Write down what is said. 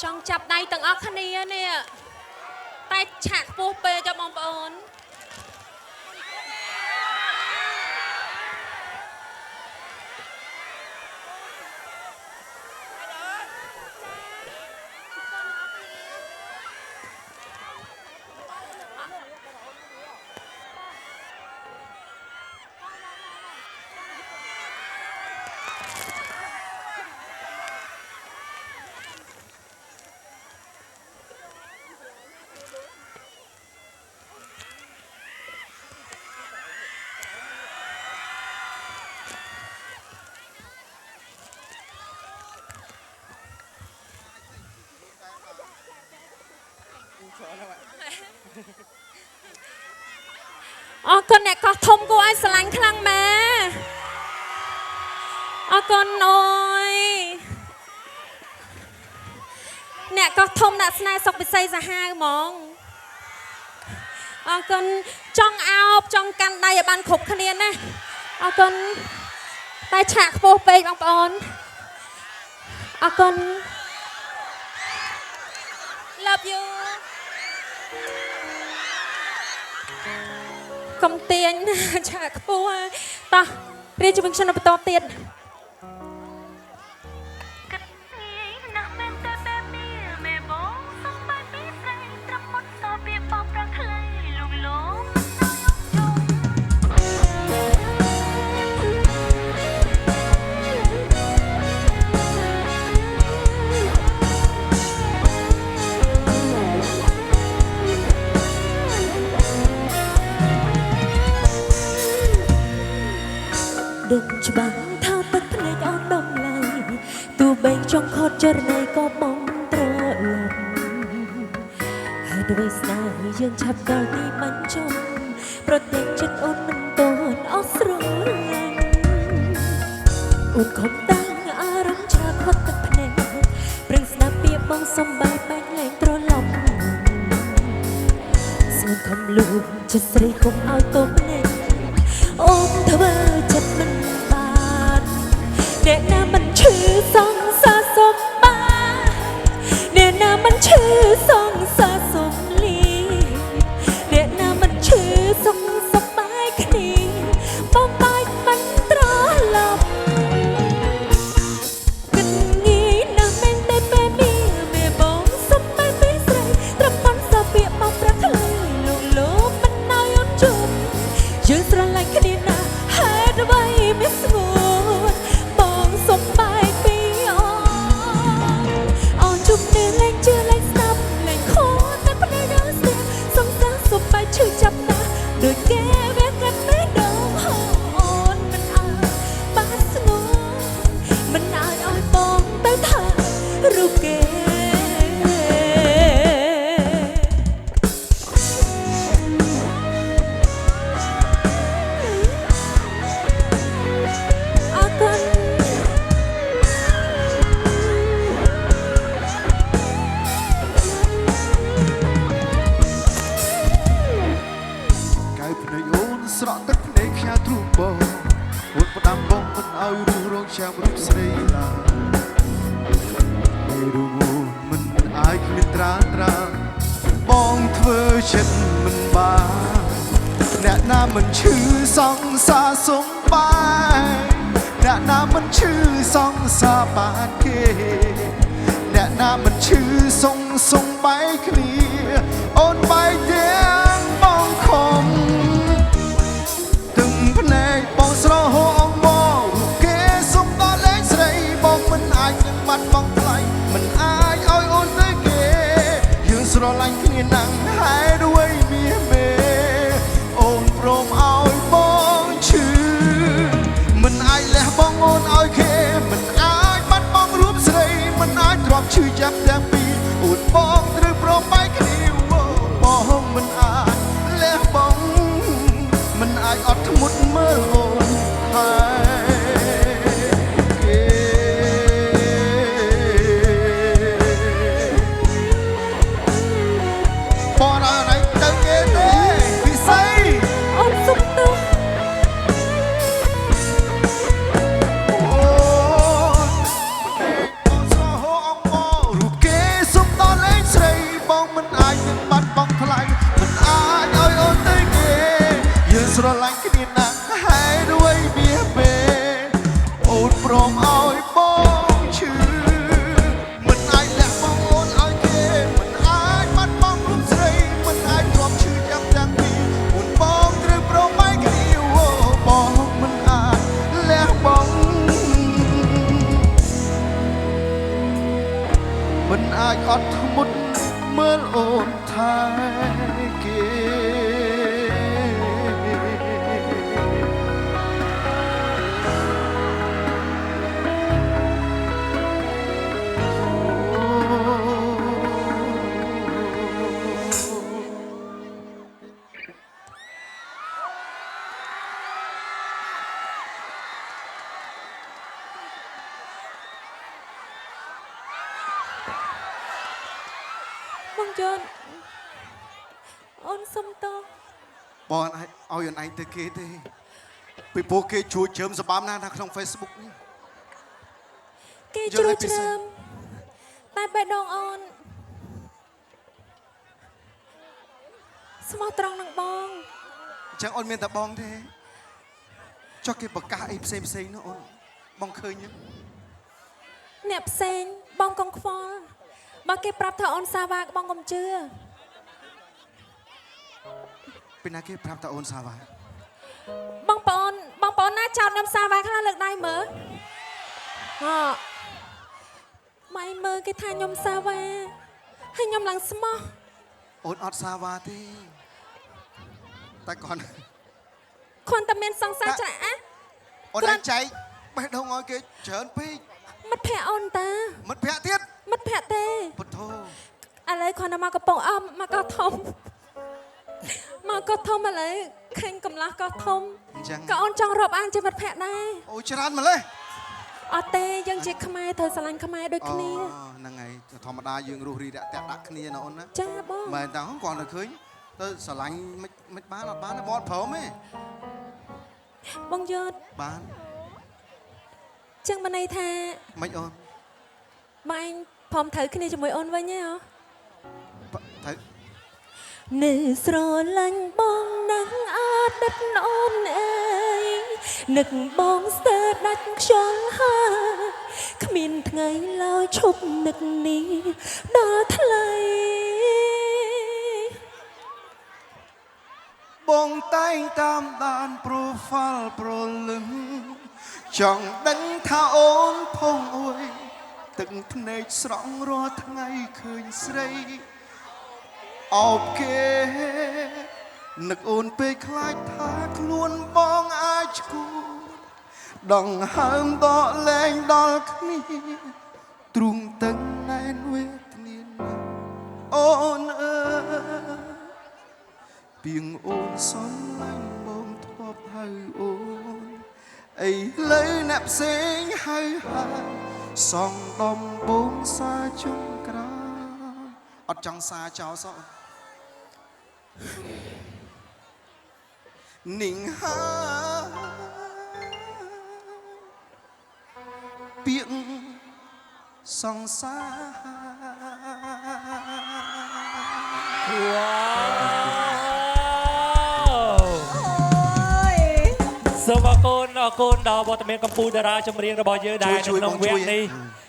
ចង់ចាប់ដៃទាំងអស់គ្នានេះតែឆាក់ខ្ពស់ពេកចាំបងប្អូនអរគុណអ្នកកោះធំគួរឲ្យស្រឡាញ់ខ្លាំងម៉ែអរគុណអូយអ្នកកោះធំដាក់ស្នេហ៍សុកវិស័យសាហាវហ្មងអរគុណចង់អោបចង់កាន់ដៃឲ្យបានគ្រប់គ្នាណាអរគុណតែឆាកខ្ពស់ពេកបងប្អូនអរគុណ Love you កុំទាញឆាកខ្ពស់តោះព្រាជវិញ្ញបន្តទៀតដឹងច្បាស់ថាទឹកភ្នែកអត់ដំឡៃទោះបីចង់ខត់ចរណៃក៏បងត្រឡប់ហើយដោយស្នេហ៍យើងឆាប់ដល់ទីបញ្ចប់ប្រទេសចិត្តអូនមិនតន់អស់ស្រឡាញ់អូនខំតាំងអារម្មណ៍ឆាខត់ទឹកភ្នែកព្រឹងស្ដាប់ពាក្យបងសំបែកបែកលែងត្រឡប់សួនខំលូកចិត្តស្រីកុំឲ្យទុំនេះអូនធ្វើចិត្តមិនបានអ្នកណាមិនឈឺសងសាសំបានអ្នកណាមិនឈឺសងសាសំលីអ្នកណាមិនឈឺសងសបាយគ្នាបងបាយមិនត្រឡប់គិតងាយណាស់មែនតែពេលនេះមេបងសំបែកពេលស្រីត្រឹមមិនសាពាកមកប្រាក់ខ្លីលោកលោកមិនឲ្យអូនជុំយើងស្រឡាញ់គ្នាណាស់ហេតុអ្វីមិនស្ងួនបងសំបែកពីអូនជុំនេះលែងជឿលែងស្ដាប់លែងខូចតែផ្នែកដល់ស្ទើរសង្សារសំបែកឈឺចាប់ណាស់ដូចគេវាកាត់ពេលដងអូនមិនអើបានស្ងួនមិនឲ្យបងទៅថារូបគេស្រក់ទឹកភ្នែកខ្ញាល់ទ្រូងបងអូនផ្ដាំបងមិនឲ្យរូបរងចាំរូបស្រីឡើយពេលរូបមិនអាចគ្មានត្រាត្រាបងធ្វើចិត្តមិនបានអ្នកណាមិនឈឺសង្សារសំបាយអ្នកណាមិនឈឺសង្សារបានគេអ្នកណាមិនឈឺសងបាយគ្នាអូនបាយទាំងបងខំបងស្រហោអងមកគេសុំដល់លេងស្រីបងមិនអាចនឹងបាត់បង់ថ្លៃមិនអាចឲ្យអូនទៅគេយើងស្រឡាញ់គ្នាណាស់ហើយด้วยមានមេអូនព្រមឲ្យបងឈឺមិនអាចលះបង់អូនឲ្យគេមិនអាចបាត់បង់រូបស្រីមិនអាចទ្រាំឈឺចាប់ទាំងពីរអូនបងត្រូវព្រមបែកគ្នាបងមិនអាចលះបង់មិនអាចអត់ធ្មត់មើលអូនហើយគេបងអរទៅគេទេពិសីអូនសុំទៅអូនស្រហោអងមករូបគេស ចអត់ធ្មត់មើលអូនថែគេ បងយន់អូនសុំតោះ បងអាចឲ្យអូនឯងទៅគេទេពីព្រោះគេជួយជ្រើមសម្បំណាស់ក្នុង Facebook នេះ គេជ្រួជ្រើមតែបេះដូងអូនស្មោះត្រង់នឹងបង អញ្ចឹងអូនមានតែបងទេចុះគេប្រកាសអីផ្សេងៗនោះអូនបងឃើញទេ អ្នកផ្សេងបងកុំខ្វល់បើគេប្រាប់ថាអូនសាវ៉ាបងកុំជឿ ពីណាគេប្រាប់តែអូនសាវ៉ា បងប្អូនណាចោតខ្ញុំសាវ៉ាខ្លះលើកដៃមើលម៉ៃមើលគេថាខ្ញុំសាវ៉ាហើយខ្ញុំឡើងស្មោះ អូនអត់សាវ៉ាទេតែគាត់ គាត់តែមានសង្សារច្រាក់អា អូនឯងចែកបេះដូងឲ្យគេច្រើនពេក មិត្តភក្តិអូនតា មិត្តភក្តិទៀត មិត្តភក្តិទេ ពុទ្ធោ ឥឡូវគាត់ទៅមកកំពង់អមមកកោះធំមកកោះធំឥឡូវឃើញកំឡោះកោះធំ អញ្ចឹង ក៏អូនចង់រាប់អានជាមិត្តភក្តិដែរ អូច្រើនម្ល៉េះ អត់ទេយើងជាខ្មែរត្រូវស្រឡាញ់ខ្មែរដូចគ្នា ហ្នឹងហើយធម្មតាយើងរស់រីរាក់តាក់ដាក់គ្នាណាអូនណា ចាបង មែនតើគាត់ទៅឃើញទៅស្រឡាញ់មិនបានអត់បានទេបងអត់ព្រមទេ បងយត់ បាន ចឹងមិនន័យថា មិនអូន ម៉ែឯងព្រមត្រូវគ្នាជាមួយអូនវិញទេហ៎ ទៅ នៅស្រឡាញ់បងនឹងអតីតអូនអើយនឹកបងស្ទើរដាច់ខ្យល់ហើយគ្មានថ្ងៃឡើយឈប់នឹកនេះដល់ថ្លៃ បងតែងតាមដាន profile ប្រលឹងចង់ដឹងថាអូនផុងអួយទឹកភ្នែកស្រង់រាល់ថ្ងៃឃើញស្រីអោបគេនឹកអូនពេកខ្លាចថាខ្លួនបងអាចឈួតដង្ហើមដកលែងដល់គ្នាទ្រូងតឹងណែនវេទនាណាស់អូនអើយ ពីងអូនសំឡាញ់បងធ្លាប់ហៅអូនឥឡូវអ្នកផ្សេងហៅហើយសងដំបងសាជុំក្រោយអត់ចង់សាចោលសោះនាងហើពីងសងសា ว้าวសូមអរគុណដល់វត្តមានកម្ពុជាតារាចម្រៀងរបស់យើងដែលនៅក្នុងវគ្គនេះ